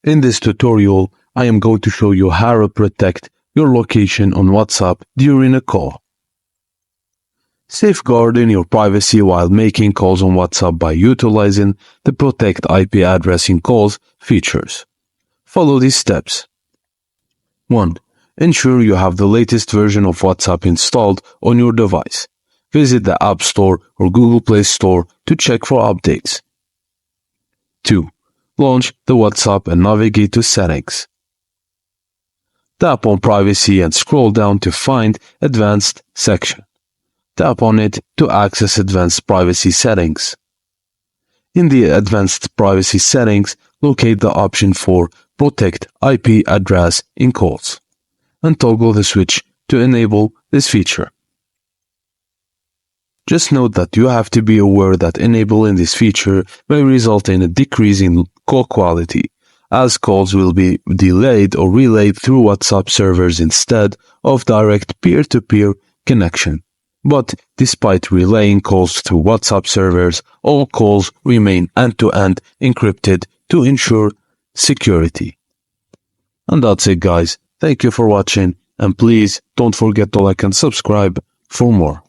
In this tutorial, I am going to show you how to protect your location on WhatsApp during a call. Safeguarding your privacy while making calls on WhatsApp by utilizing the Protect IP Address in Calls features. Follow these steps. 1. Ensure you have the latest version of WhatsApp installed on your device. Visit the App Store or Google Play Store to check for updates. 2. Launch the WhatsApp and navigate to Settings. Tap on Privacy and scroll down to find Advanced section. Tap on it to access Advanced Privacy Settings. In the Advanced Privacy Settings, locate the option for Protect IP Address in Calls and toggle the switch to enable this feature. Just note that you have to be aware that enabling this feature may result in a decrease in call quality, as calls will be delayed or relayed through WhatsApp servers instead of direct peer-to-peer connection. But despite relaying calls through WhatsApp servers, all calls remain end-to-end encrypted to ensure security. And that's it, guys. Thank you for watching, and please don't forget to like and subscribe for more.